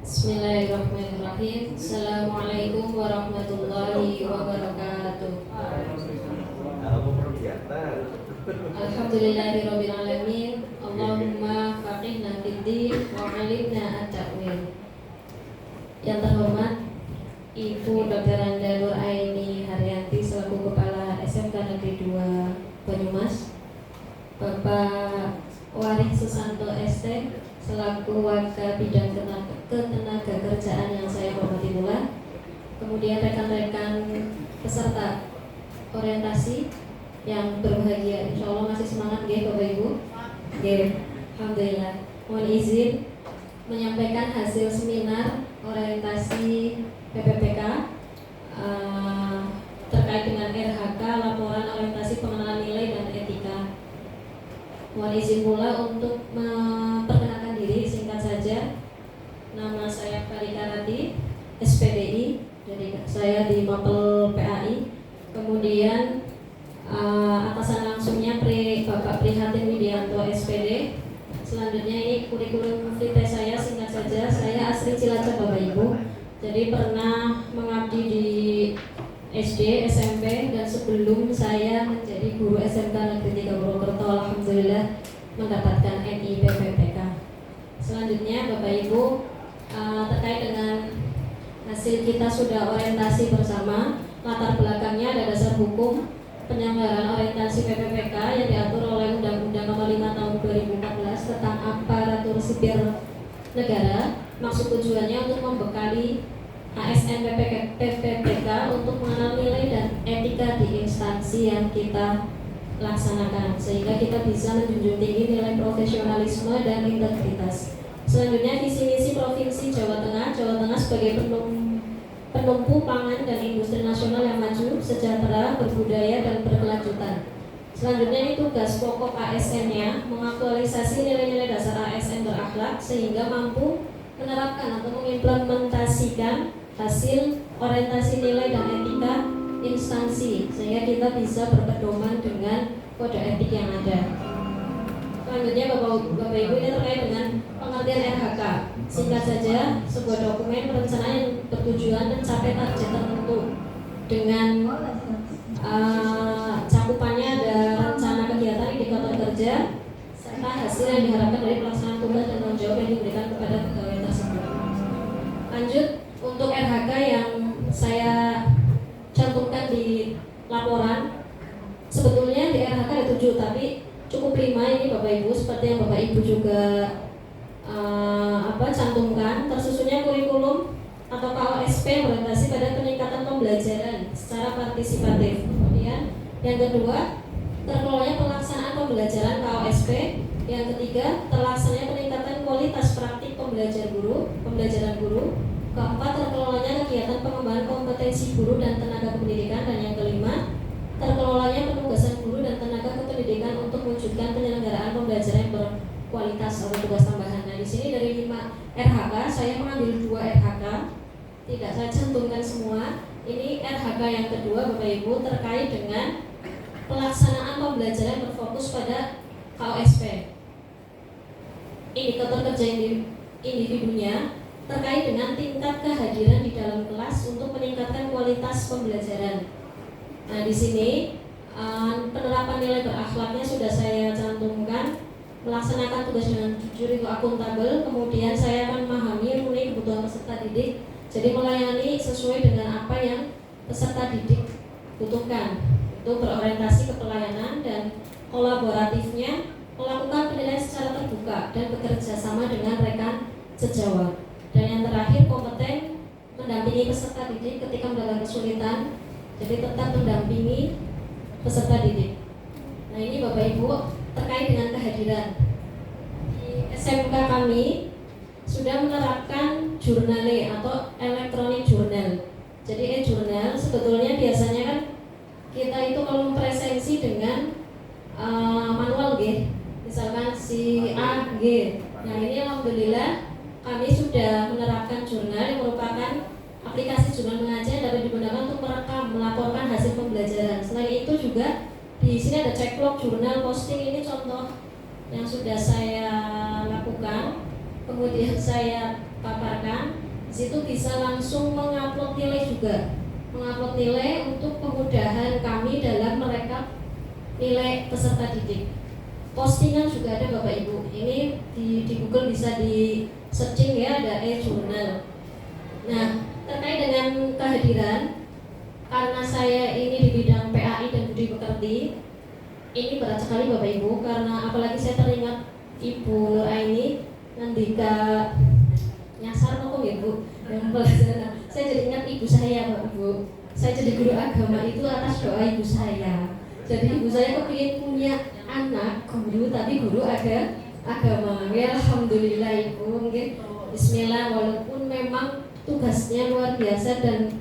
Bismillahirrahmanirrahim. Assalamualaikum warahmatullahi wabarakatuh. Alhamdulillahirabbil alamin. Allahumma faqihna fid-din wa 'allimna at-ta'wil. Yang terhormat Ibu Dr. Anda Nur Aini Haryanti selaku Kepala SMK Negeri 2 Banyumas, Bapak Warih Susanto ST selaku Warga Bidang Ketenaga Kerjaan yang saya hormati pula, kemudian rekan-rekan peserta orientasi yang berbahagia, insya Allah masih semangat ya Bapak Ibu. Alhamdulillah. Mohon izin menyampaikan hasil seminar orientasi PPPK terkait dengan RHK, laporan orientasi pengenalan nilai dan etika. Mohon izin pula untuk memperkenalkan diri singkat saja. Nama saya Farika Rati, SPDI, jadi saya di Mapel PAI. Kemudian atasan langsungnya Bapak Prihatin Widianto SPD. Selanjutnya ini kurikulum vitae saya singkat saja. Saya asli Cilacap Bapak Ibu. Jadi pernah mengabdi di SD, SMP, dan sebelum saya menjadi guru SMK Negeri 3 Purwokerto, alhamdulillah mendapatkan NI PPPK. Selanjutnya Bapak Ibu, terkait dengan hasil kita sudah orientasi bersama. Latar belakangnya ada dasar hukum penyelenggaraan orientasi PPPK yang diatur oleh Undang-Undang Nomor 5 Tahun 2014 tentang aparatur sipil negara. Maksud tujuannya untuk membekali ASN PPPK untuk mengenal nilai dan etika di instansi yang kita laksanakan, sehingga kita bisa menjunjung tinggi nilai profesionalisme dan integritas. Selanjutnya visi misi Provinsi Jawa Tengah sebagai penumpu pangan dan industri nasional yang maju, sejahtera, berbudaya dan berkelanjutan. Selanjutnya ini tugas pokok ASN-nya mengaktualisasi nilai-nilai dasar ASN berakhlak sehingga mampu menerapkan atau mengimplementasikan hasil orientasi nilai dan etika instansi sehingga kita bisa berpedoman dengan kode etik yang ada. Selanjutnya Bapak Ibu, ini terkait dengan pengertian RHK. Singkat saja, sebuah dokumen perencanaan yang bertujuan mencapai target tertentu dengan cakupannya ada rencana kegiatan, indikator kerja, serta hasil yang diharapkan dari pelaksanaan tugas dan tanggung jawab yang diberikan kepada pegawai tersebut. Lanjut, untuk RHK yang saya cantumkan di laporan, sebetulnya di RHK ada 7, tapi cukup 5 ini Bapak Ibu, seperti yang Bapak Ibu juga cantumkan. Tersusunnya kurikulum atau KOSP berorientasi pada peningkatan pembelajaran secara partisipatif. Kemudian yang kedua, terkelolanya pelaksanaan pembelajaran KOSP. Yang ketiga, terlaksananya peningkatan kualitas praktik pembelajaran guru. Keempat, terkelolanya kegiatan pengembangan kompetensi guru dan tenaga kependidikan. Dan yang kelima, terkelolanya penugasan guru dan tenaga kependidikan untuk mewujudkan penyelenggaraan pembelajaran yang berkualitas atau tugas tambahan. Nah, di sini dari 5 RHK saya mengambil 2 RHK, tidak saya cantumkan semua. Ini RHK yang kedua Bapak Ibu terkait dengan pelaksanaan pembelajaran berfokus pada KOSP. Indikator kerja individunya terkait dengan tingkat kehadiran di dalam kelas untuk meningkatkan kualitas pembelajaran. Nah, di sini penerapan nilai berakhlaknya sudah saya cantumkan. Melaksanakan tugas dengan jujur itu akuntabel. Kemudian saya akan memahami memenuhi kebutuhan peserta didik. Jadi melayani sesuai dengan apa yang peserta didik butuhkan. Itu berorientasi ke pelayanan dan kolaboratifnya, melakukan penilaian secara terbuka dan bekerja sama dengan rekan sejawat. Dan yang terakhir, kompeten mendampingi peserta didik ketika mendapat kesulitan. Jadi tetap mendampingi peserta didik. Nah, ini Bapak Ibu terkait dengan kehadiran. Di SMK kami sudah menerapkan jurnale atau elektronik jurnal. Jadi e-jurnal sebetulnya biasanya kan kita itu kalau presensi dengan manual G. Misalkan si A, G. Nah, ini alhamdulillah kami sudah menerapkan jurnal yang merupakan aplikasi jurnal mengajar dapat digunakan untuk merekam, melaporkan hasil pembelajaran. Selain itu juga di sini ada cekplok jurnal posting, ini contoh yang sudah saya lakukan. Kemudian saya paparkan menambahkan di situ bisa langsung mengupload nilai juga, mengupload nilai untuk kemudahan kami dalam merekap nilai peserta didik. Postingan juga ada Bapak Ibu. Ini di Google bisa di searching ya, ada e-journal. Nah, terkait dengan kehadiran, karena saya ini di bidang PAI dan budi pekerti, ini berat sekali Bapak Ibu, karena apalagi saya teringat Ibu Nur Aini ngendika nyasar kok ya Bu, yang pelajaran. Saya jadi ingat ibu saya Bapak Ibu. Saya jadi guru agama itu atas doa ibu saya. Jadi ibu saya kepingin punya anak guru, tapi guru ada agama. Ya alhamdulillah Ibu, mungkin Bismillah, walaupun memang tugasnya luar biasa dan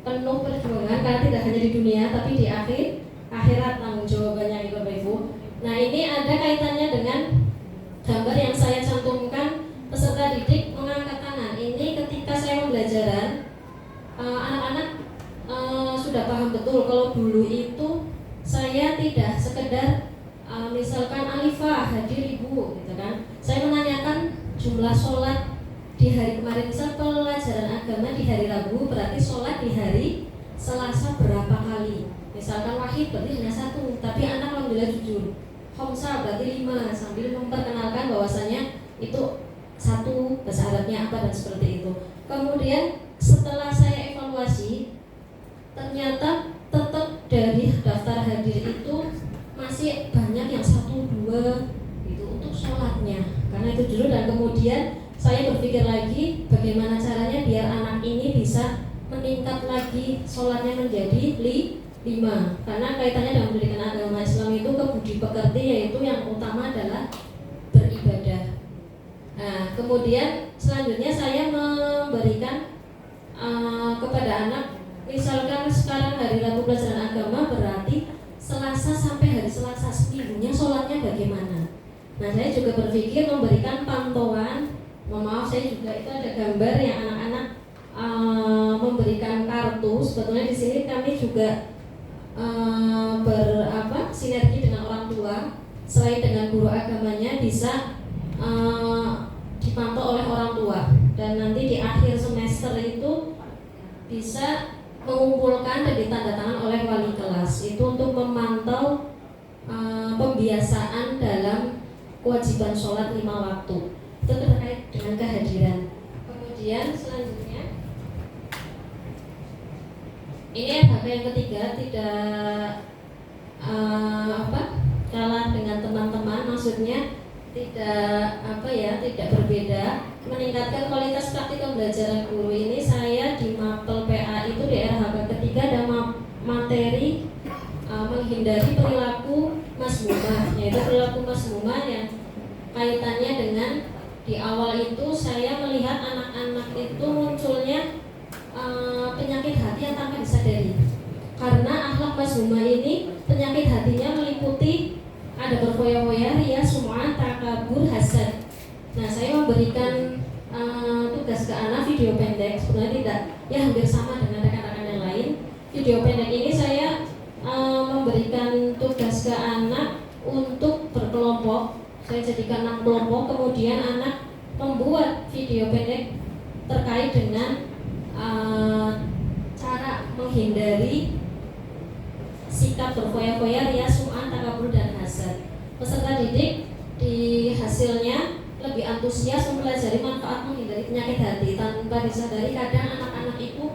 penuh perjuangan karena tidak hanya di dunia tapi di akhirat tanggung jawabannya Bapak Ibu. Nah, ini ada kaitannya dengan gambar yang saya cantumkan, peserta didik mengangkat tangan. Ini ketika saya pembelajaran, anak-anak sudah paham betul kalau dulu itu saya tidak sekedar misalkan Alifah hadir ibu gitu kan. Saya menanyakan jumlah sholat di hari kemarin, misal pelajaran agama di hari Rabu, berarti sholat di hari Selasa berapa kali. Misalkan wahid berarti hanya 1, tapi anak alhamdulillah jujur. Khomsa berarti 5, sambil memperkenalkan bahwasanya itu 1 bahasa Arabnya apa dan seperti itu. Kemudian setelah saya evaluasi, ternyata tetap dari daftar hadir itu masih banyak yang 1-2 itu untuk sholatnya, karena itu dulu. Dan kemudian saya berpikir lagi bagaimana caranya biar anak ini bisa meningkat lagi sholatnya menjadi 5, karena kaitannya dengan pendidikan agama Islam itu ke budi pekerti, yaitu yang utama adalah beribadah. Nah, kemudian selanjutnya saya memberikan kepada anak, misalkan sekarang hari Rabu pelajaran agama, berarti Selasa sampai hari Selasa seminggunya sholatnya bagaimana. Nah, saya juga berpikir memberikan pantauan. Mohon maaf, saya juga itu ada gambar yang anak-anak memberikan kartu. Sebetulnya di sini kami juga sinergi dengan orang tua, selain dengan guru agamanya bisa dipantau oleh orang tua, dan nanti di akhir semester itu bisa mengumpulkan dan ditandatangan oleh wali kelas itu untuk memantau pembiasaan dalam kewajiban sholat 5 waktu. Itu terkait dengan kehadiran. Kemudian selanjutnya ini hal yang ketiga, tidak kalah dengan teman-teman, maksudnya tidak berbeda, meningkatkan kualitas praktik pembelajaran guru. Ini saya di Mapel PA itu di RHK ketiga ada materi menghindari perilaku masmumah, yaitu perilaku masmumah yang kaitannya dengan di awal itu saya melihat anak-anak itu munculnya penyakit hati yang tanpa disadari. Karena akhlak masmumah ini penyakit hatinya meliputi ada berfoya-foya, ria, sum'ah, takabur, hasad. Nah, saya memberikan tugas ke anak video pendek, sebenarnya tidak, ya hampir sama dengan rekan-rekan yang lain. Video pendek ini saya memberikan tugas ke anak untuk berkelompok. Saya jadikan 6 kelompok, kemudian anak membuat video pendek terkait dengan cara menghindari sikap berfoya-foya, ria, sum'ah, takabur, dan hasad. Peserta didik di hasilnya lebih antusias mempelajari manfaat menghindari penyakit hati. Tanpa disadari kadang anak-anak itu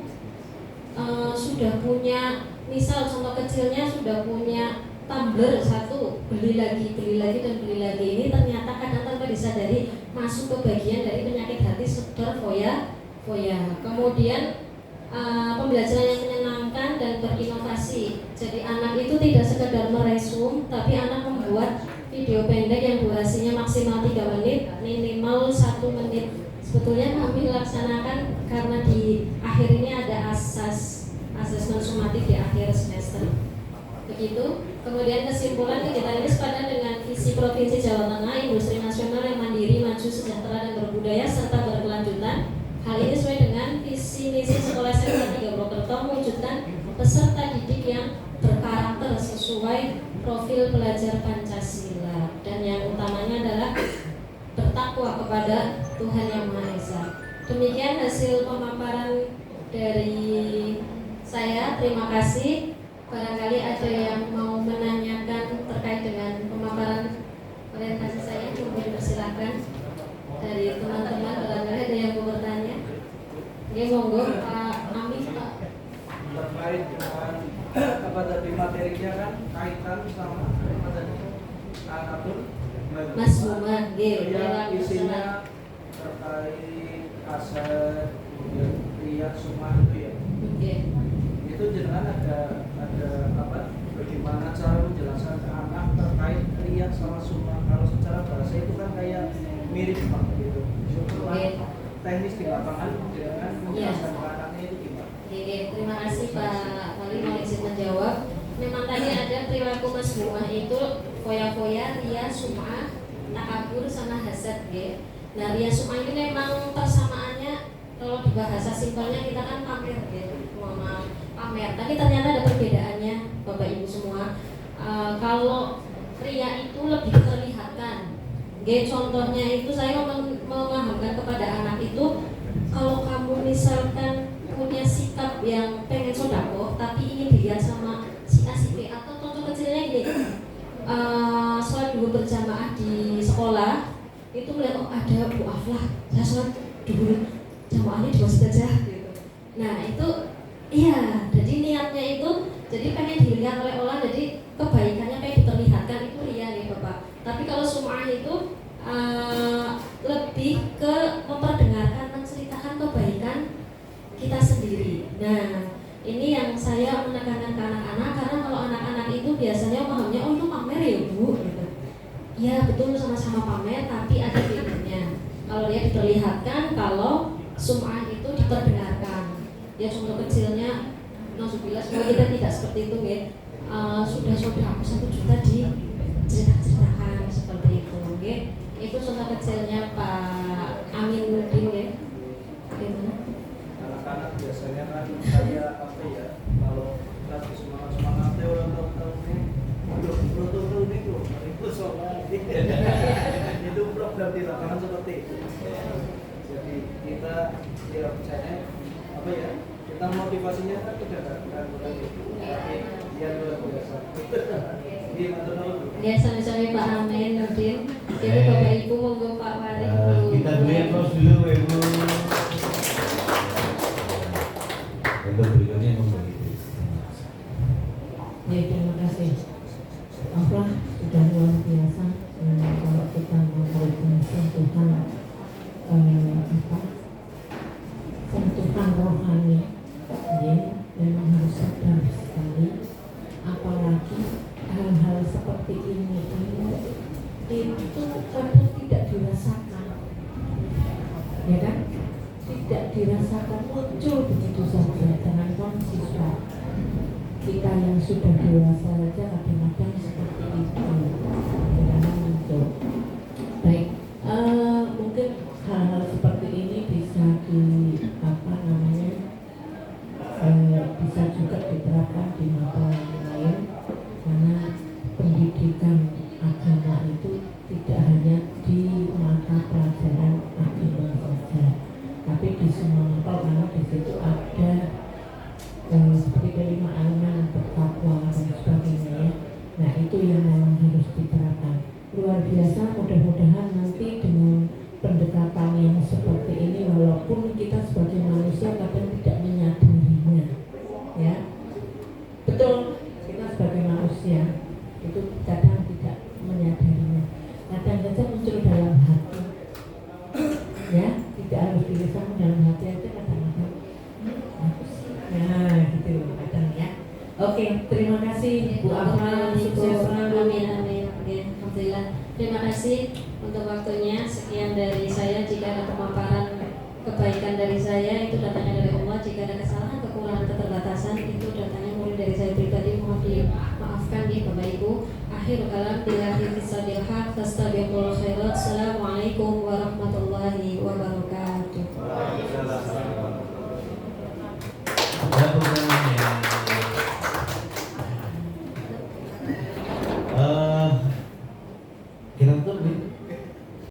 sudah punya, misal contoh kecilnya sudah punya tumbler 1, beli lagi dan beli lagi. Ini ternyata kadang tanpa disadari masuk ke bagian dari penyakit hati sekedar foya. Kemudian pembelajaran yang menyenangkan dan berinovasi. Jadi anak itu tidak sekedar meresum, tapi anak membuat video pendek yang durasinya maksimal 3 menit, minimal 1 menit. Sebetulnya kami laksanakan karena di akhir ini ada asesmen sumatif di akhir semester. Begitu. Kemudian kesimpulan kegiatan ini sepadan dengan visi Provinsi Jawa Tengah, industri nasional yang mandiri, maju, sejahtera, dan berbudaya serta berkelanjutan. Hal ini sesuai dengan visi misi Sekolah SMA 3 Purwokerto, mewujudkan peserta didik yang berkarakter sesuai profil pelajar Pancasila, dan yang utamanya adalah bertakwa kepada Tuhan Yang Maha Esa. Demikian hasil pemaparan dari saya. Terima kasih. Barangkali ada yang mau menanyakan terkait dengan pemaparan orientasi saya, mungkin persilakan dari teman-teman. Barangkali ada yang mau bertanya. Oke, monggo Pak Amin, Pak. Terkait dengan apa tadi materinya kan kaitan sama apa tadi apapun Mas Buma, yang isinya terkait aset kemudian riak semua itu ya. Oke. Itu jenengan ada apa? Bagaimana cara menjelaskan ke anak terkait riak sama summa? Kalau secara bahasa itu kan kayak mirip Pak gitu. Cuma teknis di lapangan jenengan menjelaskan ke anaknya itu gimana? Oke, terima kasih Pak Wali mau izin menjawab. Memang tadi ada perilaku Mas Buma itu foya-foya, ria, sum'ah, takabur sama hasad ya. Nah, ria sum'ah ini memang persamaannya kalau di bahasa simpelnya kita kan pamer ya, pamer. Tapi ternyata ada perbedaannya Bapak Ibu semua. Kalau ria itu lebih terlihatkan. Contohnya itu saya memahamkan kepada anak itu, kalau kamu misalkan punya sikap yang pengen sodako tapi ingin dilihat sama si A si B, atau contoh kecilnya gini, sholat dulu berjamaah di sekolah itu melihat oh ada Bu Aflah, saya sholat dulu jamaahnya di masjid aja gitu. Nah itu iya, jadi niatnya itu jadi pengen dilihat oleh orang, jadi kebaikannya pengen diperlihatkan, itu ria nih Bapak. Tapi kalau sum'ah itu lebih ke memperdengarkan, menceritakan kebaikan kita sendiri. Nah, ini yang saya menekankan ke anak-anak, karena kalau anak-anak itu biasanya pahamnya oh itu pamer ya Bu gitu. Ya betul, sama-sama pamer tapi ada bedanya. Kalau dia diperlihatkan, kalau sum'ah itu diperdengarkan. Ya contoh kecilnya, nauzubillah, semoga kita tidak seperti itu ya. Sudah aku 1 juta diceritakan seperti itu, ya. Itu contoh kecilnya Pak Amin Nudin ya. Gimana? Anak-anak biasanya kan kayak apa ya, kalau lagi semangat orang tahu nih betul itu soal itu program di lapangan seperti itu. Jadi kita ya misalnya apa ya, kita motivasinya kan tidak bukan itu, tapi dia luar biasa. Ya, sama-sama Pak Amin Nudin. Jadi Bapak Ibu monggo Pak Wali. Kita beri aplaus dulu Ibu. Untuk berikutnya memberi. Ya, terima kasih. Aflah sudah luar biasa. Kalau kita memberikan sentuhan sentuhan rohani, ya, memang harus sadar sekali. Apalagi hal-hal seperti ini itu kadang tidak dirasakan, ya kan? Tidak dirasakan, muncul begitu saja. Jangankan siswa kita yang sudah dewasa saja kadang-kadang seperti itu, kadang-kadang muncul. Baik, mungkin hal-hal seperti ini bisa bisa juga diterapkan di mata lain, karena pendidikan agama itu tidak hanya di mata pelajaran agama saja, tapi di semua mata, karena di situ ada seperti kelima elemen bertakwa dan sebagainya ya. Nah itu yang memang harus diterapkan. Luar biasa, mudah-mudahan nanti dengan pendekatan yang seperti ini, walaupun kita sebagai manusia kadang tidak menyadarinya, ya betul, kita sebagai manusia itu kadang tidak menyadarinya, kadang saja muncul dalam hati, ya tidak harus dilisan, dalam hati aja kadang-kadang. Nah gitu kadang ya. Oke, terima kasih Bu Aflah, sukses selalu. Amin amin. Alhamdulillah. Terima kasih untuk waktunya. Sekian dari saya. Jika ada pemaparan kebaikan dari saya, itu datanya dari Allah. Jika ada kesalahan, kekurangan, keterbatasan, itu datanya murni dari saya pribadi. Mohon dimaafkan ya Bapak Ibu. Akhirul kalam billahi taufiq wal hidayah. Assalamualaikum warahmatullahi wabarakatuh.